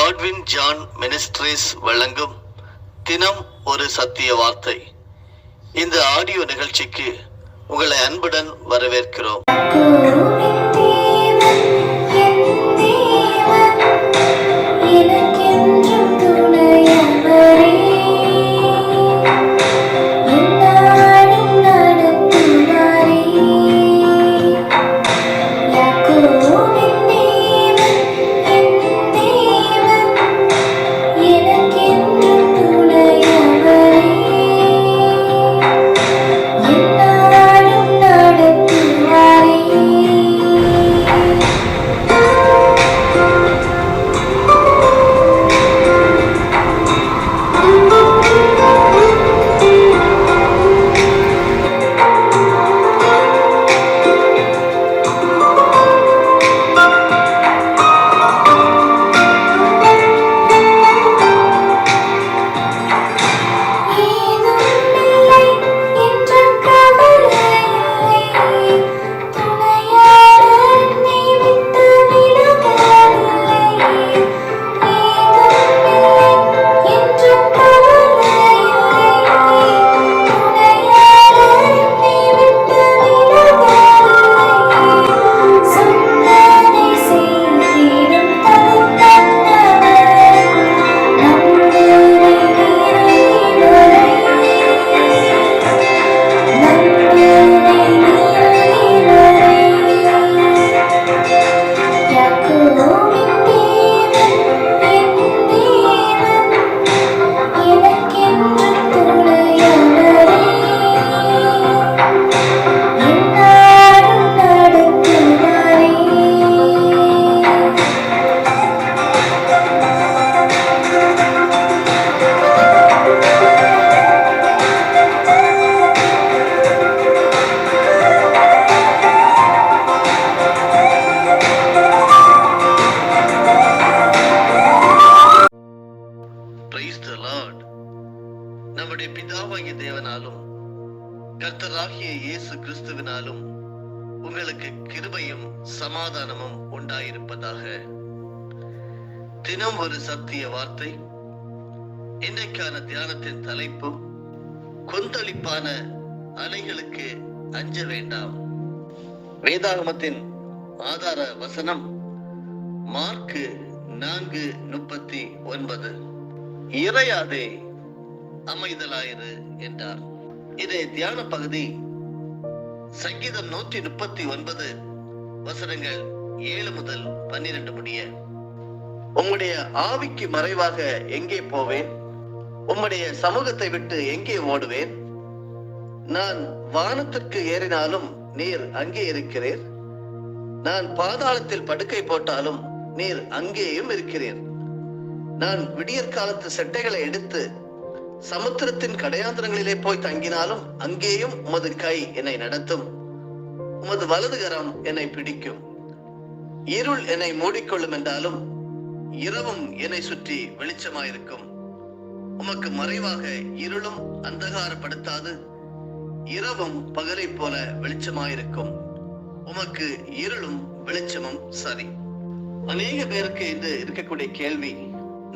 Godwin John ministries வழங்கும் தினம் ஒரு சத்திய வார்த்தை. இந்த ஆடியோ நிகழ்ச்சிக்கு உங்களை அன்புடன் வரவேற்கிறோம். நம்முடைய பிதாவாகிய தேவனாலும் கர்த்தராகிய இயேசு கிறிஸ்துவினாலும் உங்களுக்கு கிருபையும் சமாதானமும் உண்டாயிருப்பதாக. தினம் ஒரு சத்திய வார்த்தை. இன்றைக்கான தியானத்தின் தலைப்பு, கொந்தளிப்பான அலைகளுக்கு அஞ்ச வேண்டாம். வேதாகமத்தின் ஆதார வசனம் மார்க்கு 4:39. இறையாதே, அமைதலாயிரு என்றார். இதே தியான பகுதி சங்கீதம் 139 வசனங்கள் 7 முதல் 12 முடிய. உம்முடைய ஆவிக்கு மறைவாக எங்கே போவேன்? உம்முடைய சமூகத்தை விட்டு எங்கே ஓடுவேன்? நான் வானத்திற்கு ஏறினாலும் நீர் அங்கே இருக்கிறீர். நான் பாதாளத்தில் படுக்கை போட்டாலும் நீர் அங்கேயும் இருக்கிறீர். நான் விடியற்காலத்து செட்டைகளை எடுத்து சமுத்திரத்தின் கடையாந்திரங்களிலே போய் தங்கினாலும் அங்கேயும் உமது கை என்னை நடத்தும். உமது வலதுகரம் என்னை பிடிக்கும். இருள் என்னை மூடிக்கொள்ளும் என்றாலும் இரவும் என்னை சுற்றி வெளிச்சமாயிருக்கும். உமக்கு மறைவாக இருளும் அந்தகாரப்படுத்தாது, இரவும் பகலை போல வெளிச்சமாயிருக்கும். உமக்கு இருளும் வெளிச்சமும் சரி. அநேக பேருக்கு இது இருக்கக்கூடிய கேள்வி,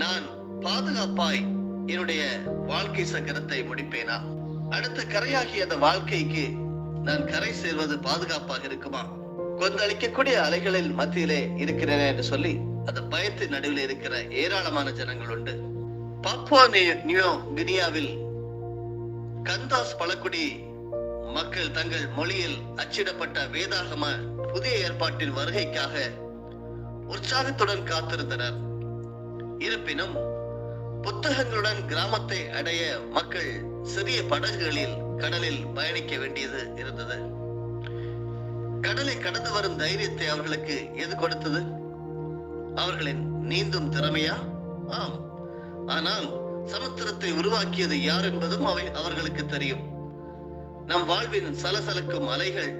நான் பாதுகாப்பாய் என்னுடைய வாழ்க்கை சக்கரத்தை முடிப்பேனா? அடுத்த கரையாகிய அந்த வாழ்க்கைக்கு நான் கரை சேர்வது பாதுகாப்பாக இருக்குமா? கொந்தளிக்கக்கூடிய அலைகளில் மத்தியிலே இருக்கிறேன் என்று சொல்லி அந்த பயத்தின் நடுவில் இருக்கிற ஏராளமான ஜனங்கள் உண்டு. பாப்புவா நியூ கினியாவில் கந்தாஸ் பழக்குடி மக்கள் தங்கள் மொழியில் அச்சிடப்பட்ட வேதாகம புதிய ஏற்பாட்டின் வருகைக்காக உற்சாகத்துடன் காத்திருந்தனர். இருப்பினும் புத்தகங்களுடன் கிராமத்தை அடைய மக்கள் சிறிய படகுகளில் கடலில் பயணிக்க வேண்டியது இருந்தது. கடலை கடந்து வரும் தைரியத்தை அவர்களுக்கு எது கொடுத்தது? அவர்களின் நீந்தும் திறமையா? ஆம். ஆனால் சமுத்திரத்தை உருவாக்கியது யார் என்பதும் அவர்களுக்கு தெரியும். நம் வாழ்வின் சலசலக்கும் அலைகள்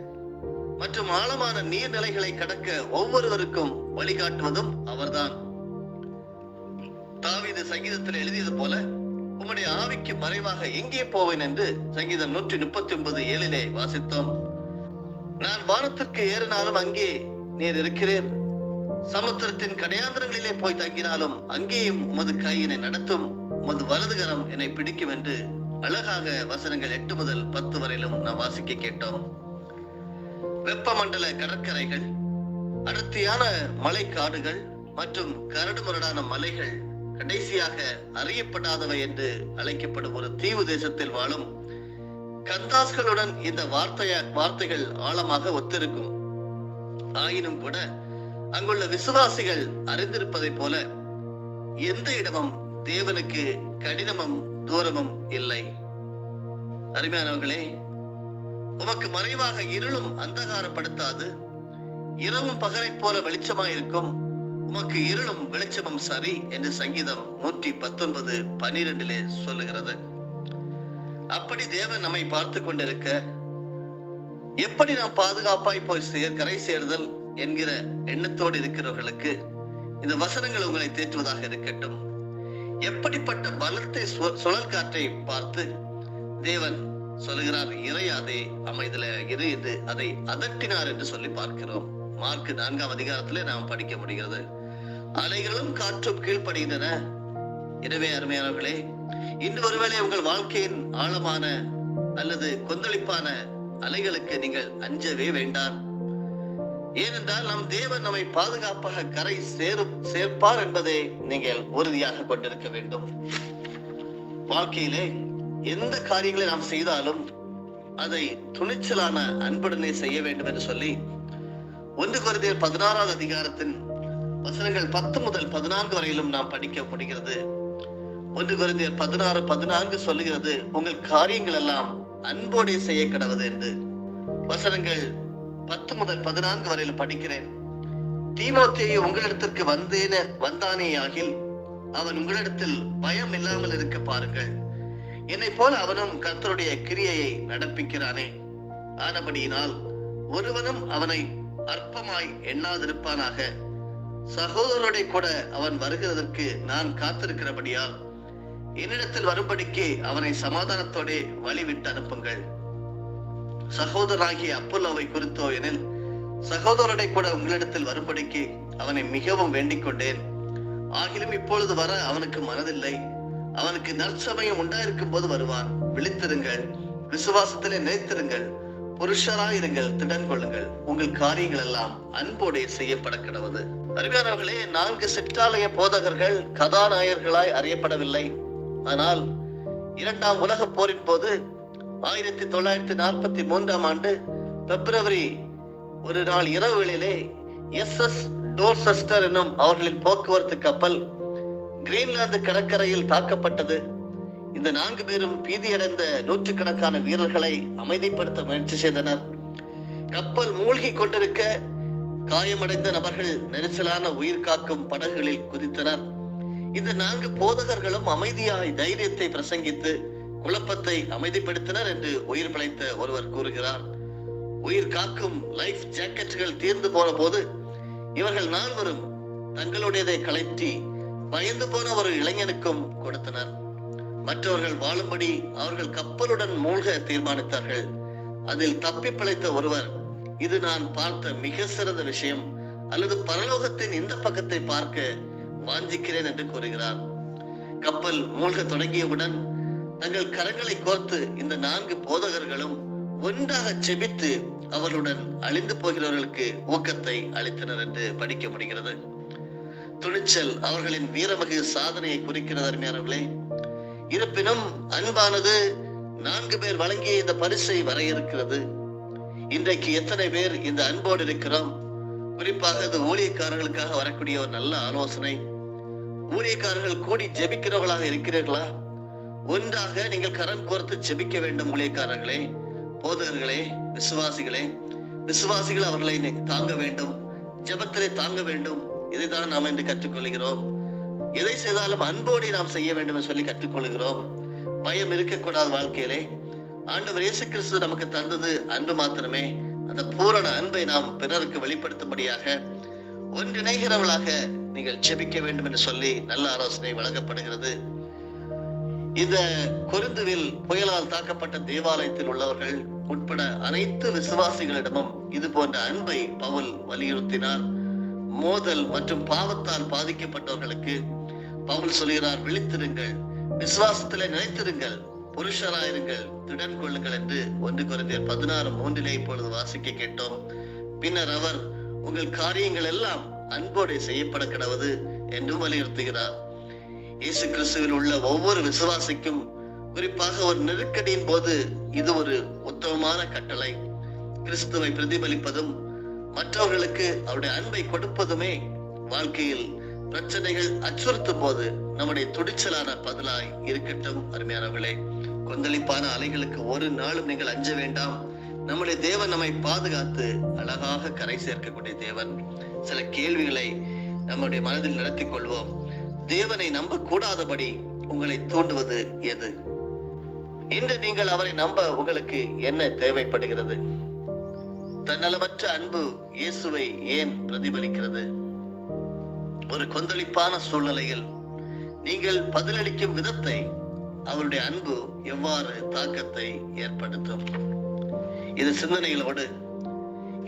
மற்றும் ஆழமான நீர்நிலைகளை கடக்க ஒவ்வொருவருக்கும் வழிகாட்டுவதும் அவர்தான். தாவீது சங்கீதத்தில் எழுதியது போல, உம்முடைய ஆவிக்கு மறைவாக எங்கே போவேன் என்று சங்கீதம் 139:7 வாசித்தோம். நான் வானத்திற்கு ஏறினாலும் அங்கே நீர் இருக்கிறேன். சமுத்திரத்தின் கடையாந்திரங்களிலே போய் தங்கினாலும் அங்கேயும் உமது கை என்னை நடத்தும், உமது வலதுகரம் என்னை பிடிக்கும் என்று அழகாக வசனங்கள் 8 முதல் 10 வரையிலும் நாம் வாசிக்க கேட்டோம். வெப்பமண்டல கடற்கரைகள், அடர்த்தியான மலைக்காடுகள் மற்றும் கரடுமுரடான மலைகள், கடைசியாக அறியப்படாதவை என்று அழைக்கப்படும் ஒரு தீவு தேசத்தில் வாழும் கந்தாஸ்களுடன் இந்த வார்த்தைகள் ஆழமாக ஒத்திருக்கும். ஆயினும் கூட அங்குள்ள விசுவாசிகள் அறிந்திருப்பதை போல எந்த இடமும் தேவனுக்கு கடினமும் தூரமும் இல்லை. அருமையானவர்களே, உமக்கு மறைவாக இருளும் அந்தகாரப்படுத்தாது, இரவும் பகலை போல வெளிச்சமாயிருக்கும், உமக்கு இருளும் வெளிச்சமும் சரி என்று சங்கீதம் 119:12 சொல்லுகிறது. அப்படி தேவன் நம்மை பார்த்து கொண்டிருக்க, எப்படி நாம் பாதுகாப்பாய் போய் கரை சேர்தல் என்கிற எண்ணத்தோடு இருக்கிறவர்களுக்கு இந்த வசனங்கள் உங்களை தேற்றுவதாக இருக்கட்டும். எப்படிப்பட்ட பலத்தை சுழல் காற்றை பார்த்து தேவன் சொல்லுகிறார், இறையாதே அமைதல இரு என்று அதை அதட்டினார் என்று சொல்லி பார்க்கிறோம். மார்க் 4ஆம் அதிகாரத்திலே நாம் படிக்க முடிகிறது. அலைகளும் காற்றும் கீழ்ப்படுகின்றன. எனவே அருமையானவர்களே, இன்று ஒருவேளை உங்கள் வாழ்க்கையின் ஆழமான அல்லது கொந்தளிப்பான அலைகளுக்கு நீங்கள் அஞ்சவே வேண்டாம். ஏனென்றால் நம் தேவன் நம்மை பாதுகாப்பாக கரை சேர்ப்பார் என்பதை நீங்கள் உறுதியாக கொண்டிருக்க வேண்டும். வாழ்க்கையிலே எந்த காரியங்களை நாம் செய்தாலும் அதை துணிச்சலான அன்புடனே செய்ய வேண்டும் என்று சொல்லி 1 கொரிந்தியர் 16ஆம் அதிகாரத்தின் வசனங்கள் 10 முதல் 14 வரையிலும் நாம் படிக்க முடிகிறது. 1 கொரிந்தியர் 16:14 சொல்லுகிறது, உங்கள் காரியங்கள் எல்லாம் அன்போடே செய்ய கடவது என்று. வசனங்கள் 10 முதல் 14 வரையிலும் படிக்கிறேன். தீமோத்தேயு உங்களிடத்திற்கு வந்தானேயாகில் அவன் உங்களிடத்தில் பயம் இல்லாமல் இருக்க பாருங்கள். என்னை போல அவனும் கர்த்தருடைய கிரியையை நடப்பிக்கிறானே. ஆனபடியினால் ஒருவனும் அவனை அற்பமாய் எண்ணாதிருப்பானாக. சகோதரரோட கூட அவன் வருகிறதற்கு நான் காத்திருக்கிறபடியால் என்னிடத்தில் வரும்படிக்கு அவனை சமாதானத்தோட வழிவிட்டு அனுப்புங்கள். சகோதரனாகிய அப்பல்லோவை குறித்தோ எனில் சகோதரரோட கூட உங்களிடத்தில் வரும்படிக்கு அவனை மிகவும் வேண்டிக் கொண்டேன். ஆகிலும் இப்பொழுது வர அவனுக்கு மனதில்லை. அவனுக்கு நற்சமயம் உண்டாயிருக்கும் போது வருவான். விழித்திருங்கள், விசுவாசத்திலே நிலைத்திருங்கள், புருஷராயிருங்கள், திடன் கொள்ளுங்கள். உங்கள் காரியங்கள் எல்லாம் அன்போடே செய்யப்பட கடவது. அருமையானவர்களே, 4 சிற்றாலய போதகர்கள் கதாநாயகர்களாய் அறியப்படவில்லை. ஆனால் 2ஆம் உலக போரின் போது 1943ஆம் ஆண்டு பிப்ரவரி ஒரு நாள் இரவு வேளையிலே SS டோர்செஸ்டர் என்னும் அவர்களின் போக்குவரத்து கப்பல் கிரீன்லாந்து கடற்கரையில் தாக்கப்பட்டது. இந்த 4 பேரும் பீதியடைந்த நூற்றுக்கணக்கான வீரர்களை அமைதிப்படுத்த முயற்சி செய்தனர். கப்பல் மூழ்கி கொண்டிருக்க காயமடைந்த நபர்கள் நெரிசலான உயிர் காக்கும் படகுகளில் குதித்தனர். இந்த 4 போதகர்களும் அமைதியாய் தைரியத்தை பிரசங்கித்து குழப்பத்தை அமைதிப்படுத்தினர் என்று உயிர் பிழைத்த ஒருவர் கூறுகிறார். உயிர் காக்கும் லைஃப் ஜாக்கெட்டுகள் தீர்ந்து போன போது இவர்கள் 4வரும் தங்களுடையதை களைத்தி பயந்து போன ஒரு இளைஞனுக்கும் கொடுத்தனர். மற்றவர்கள் வாழும்படி அவர்கள் கப்பலுடன் மூழ்க தீர்மானித்தார்கள். அதில் தப்பி பிழைத்த ஒருவர், இது நான் பார்த்த மிக சிறந்த விஷயம், அல்லது பரலோகத்தின் இந்த பக்கத்தை பார்க்க வாஞ்சிக்கிறேன் என்று கூறுகிறார். கப்பல் மூழ்க தொடங்கியவுடன் தங்கள் கரங்களை கோர்த்து இந்த 4 போதகர்களும் ஒன்றாக செபித்து அவர்களுடன் அழிந்து போகிறவர்களுக்கு ஊக்கத்தை அளித்தனர் என்று படிக்க முடிகிறது. துணிச்சல் அவர்களின் வீரமிகு சாதனையை குறிக்கிறது. அருமையானவர்களே, இருப்பினும் அன்பானது 4 பேர் வழங்கிய இந்த பரிசை வரையறுக்கிறது. இன்றைக்கு எத்தனை பேர் இந்த அன்போடு இருக்கிறோம்? குறிப்பாக இது ஊழியக்காரர்களுக்காக வரக்கூடிய ஒரு நல்ல ஆலோசனை. ஊழியக்காரர்கள் கூடி ஜெபிக்கிறவர்களாக இருக்கிறீர்களா? ஒன்றாக நீங்கள் கரம் கோர்த்து ஜெபிக்க வேண்டும். ஊழியக்காரர்களே, போதகர்களே, விசுவாசிகள் அவர்களை தாங்க வேண்டும், ஜெபத்திலே தாங்க வேண்டும். இதைதான் நாம் இன்று கற்றுக்கொள்கிறோம். எதை செய்தாலும் அன்போடு நாம் செய்ய வேண்டும் என்று சொல்லி கற்றுக்கொள்கிறோம். பயம் இருக்கக்கூடாது வாழ்க்கையிலே. ஆண்டவர் இயேசு கிறிஸ்து நமக்கு தந்தது அன்பு மாத்திரமே. அந்த பூரண அன்பை நாம் பிறருக்கு வெளிப்படுத்தும்படியாக ஒன்றிணைகிறவர்களாக நீங்கள் ஜெபிக்க வேண்டும் என்று சொல்லி நல்ல ஆலோசனை வழங்கப்படுகிறது. இந்த கொரிந்துவில் புயலால் தாக்கப்பட்ட தேவாலயத்தில் உள்ளவர்கள் உட்பட அனைத்து விசுவாசிகளிடமும் இது போன்ற அன்பை பவுல் வலியுறுத்தினார். மோதல் மற்றும் பாவத்தால் பாதிக்கப்பட்டவர்களுக்கு பவுல் சொல்கிறார், விழித்திருங்கள், விசுவாசத்திலே நிலைத்திருங்கள், புருஷராயிருங்கள், திடன் கொள்ளுங்கள் என்று 1 கொரிந்தியர் 16:3 இப்பொழுது வாசிக்க கேட்டோம். பின்னர் அவர் உங்கள் காரியங்கள் எல்லாம் அன்போடு செய்யப்பட கடவது என்றும் வலியுறுத்துகிறார். இயேசு கிறிஸ்துவில் உள்ள ஒவ்வொரு விசுவாசிக்கும் குறிப்பாக ஒரு நெருக்கடியின் போது இது ஒரு உத்தமமான கட்டளை. கிறிஸ்துவை பிரதிபலிப்பதும் மற்றவர்களுக்கு அவருடைய அன்பை கொடுப்பதுமே வாழ்க்கையில் பிரச்சனைகள் அச்சுறுத்தும் போது நம்முடைய துடிச்சலான பதிலாய் இருக்கட்டும். அருமையானவர்களே, கொந்தளிப்பான அலைகளுக்கு ஒரு நாளும் நீங்கள் அஞ்ச வேண்டாம். நம்முடைய தேவன் நம்மை பாதுகாத்து அழகாக கரை சேர்க்கக்கூடிய தேவன். சில கேள்விகளை நம்முடைய மனதில் நடத்திக் கொள்வோம். தேவனை நம்ப கூடாதபடி உங்களை தூண்டுவது எது? இன்று நீங்கள் அவரை நம்ப உங்களுக்கு என்ன தேவைப்படுகிறது? தன்னலமற்ற அன்பு இயேசுவை ஏன் பிரதிபலிக்கிறது? ஒரு கொந்தளிப்பான சூழ்நிலையில் நீங்கள் பதிலளிக்கும் விதத்தை அவருடைய அன்பு எவ்வாறு தாக்கத்தை ஏற்படுத்தும்? இது சிந்தனைகளோடு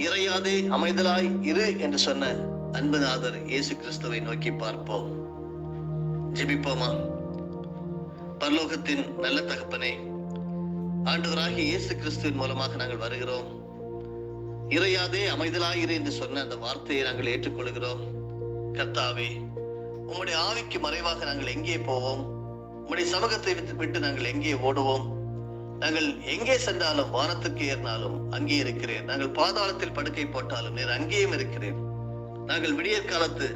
இறையாதே அமைதலாய் இரு என்று சொன்ன அன்புநாதர் இயேசு கிறிஸ்துவை நோக்கி பார்ப்போம். ஜெபிப்போமா? பரலோகத்தின் நல்ல தகப்பனே, ஆண்டவராகிய இயேசு கிறிஸ்துவின் மூலமாக நாங்கள் வருகிறோம். இறையாதே அமைதலாயிரு என்று சொன்ன அந்த வார்த்தையை நாங்கள் ஏற்றுக்கொள்கிறோம். கர்த்தாவே, உம்முடைய ஆவிக்கு மறைவாக நாங்கள் எங்கே போவோம்? உம்முடைய சமூகத்தை விட்டு நாங்கள் எங்கே ஓடுவோம்? நாங்கள் எங்கே சென்றாலும், வானத்துக்கு ஏறினாலும் அங்கே இருக்கிறேன். நாங்கள் பாதாளத்தில் படுக்கை போட்டாலும் நீர் அங்கேயும் இருக்கிறேன். நாங்கள் விடியற் காலத்து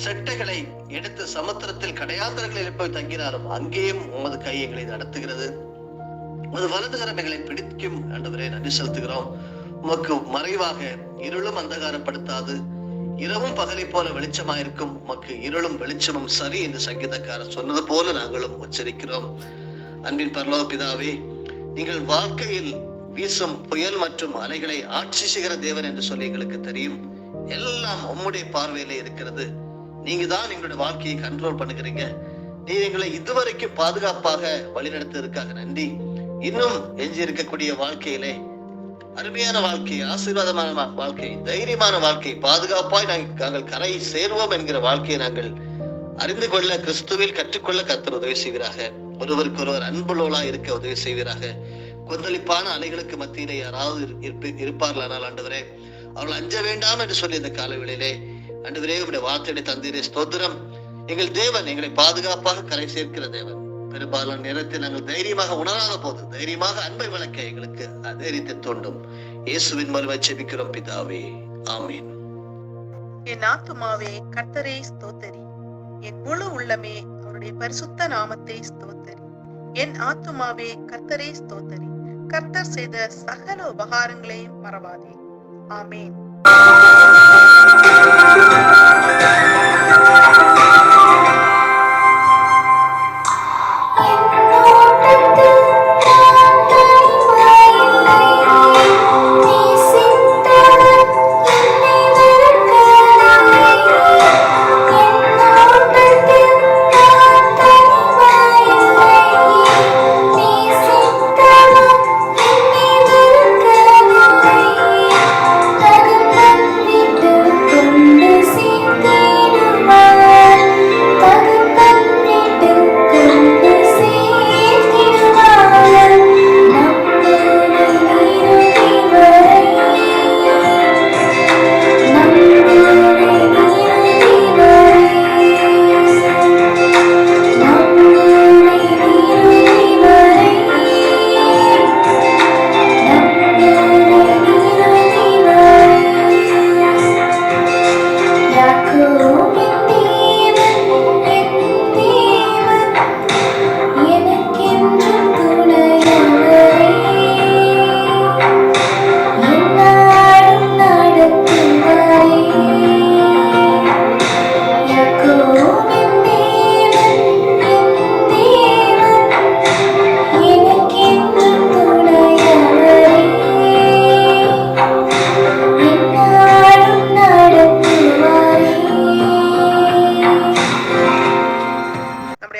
செட்டைகளை எடுத்து சமுத்திரத்தில் கடையாந்தரங்களில் போய் தங்கினாலும் அங்கேயும் உமது கை எங்களை நடத்துகிறது. உமது வலதுகரம் எங்களை பிடிக்கும். ஆண்டவரே, நன்றி செலுத்துகிறோம். உமக்கு மறைவாக இருளும் அந்தகாரப்படுத்தாது, இரவும் பகலை போல வெளிச்சமாயிருக்கும். உமக்கு இருளும் வெளிச்சமும் சரி என்று சங்கீதக்காரர் சொன்னது போல நாங்களும் உச்சரிக்கிறோம். அன்பின் பரலோக பிதாவே, நீங்கள் வாழ்க்கையில் வீசும் புயல் மற்றும் அலைகளை ஆட்சி செய்கிற தேவன் என்று சொல்லி எங்களுக்கு தெரியும். எல்லாம் உம்முடைய பார்வையிலே இருக்கிறது. நீங்க தான் எங்களுடைய வாழ்க்கையை கண்ட்ரோல் பண்ணுகிறீங்க. நீ எங்களை இதுவரைக்கும் பாதுகாப்பாக வழிநடத்துவதற்காக நன்றி. இன்னும் எஞ்சி இருக்கக்கூடிய வாழ்க்கையிலே அருமையான வாழ்க்கை, ஆசீர்வாதமான வாழ்க்கை, தைரியமான வாழ்க்கை, பாதுகாப்பாய் நாங்கள் கரை சேர்வோம் என்கிற வாழ்க்கையை நாங்கள் அறிந்து கொள்ள, கிறிஸ்துவில் கற்றுக்கொள்ள கர்த்தர் உதவி செய்வீராக. ஒருவருக்கு ஒருவர் அன்புள்ளவளா இருக்க உதவி செய்வீராக. கொந்தளிப்பான அலைகளுக்கு மத்தியிலே யாராவது இருப்பார்களானால் ஆண்டவரே, அவர்கள் அஞ்ச வேண்டாம் என்று சொல்லி இந்த காலவெளியிலே ஆண்டவரே, உடைய வார்த்தையுடைய தந்தீரே ஸ்தோத்திரம். எங்கள் தேவன் எங்களை பாதுகாப்பாக கரை சேர்க்கிற தேவன். பெரும்பாலான நேரத்தில் நாங்கள் தைரியமாக உணராத போது தைரியமாக அன்பை வளர்க்க எங்களுக்கு தைரியத்தை தோண்டும். இயேசுவின் மூலமாய் ஜெபிக்கிறோம் பிதாவே, ஆமீன். என் ஆத்துமாவே கர்த்தரை ஸ்தோத்தரி, என் முழு உள்ளமே அவருடைய பரிசுத்த நாமத்தை ஸ்தோத்தரி. என் ஆத்துமாவே கர்த்தரை ஸ்தோத்தரி, கர்த்தர் செய்த சகல உபகாரங்களையும் மறவாதே. ஆமீன்.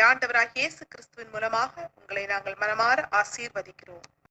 ஆண்டவராகிய இயேசு கிறிஸ்துவின் மூலமாக உங்களை நாங்கள் மனமாற ஆசீர்வதிக்கிறோம்.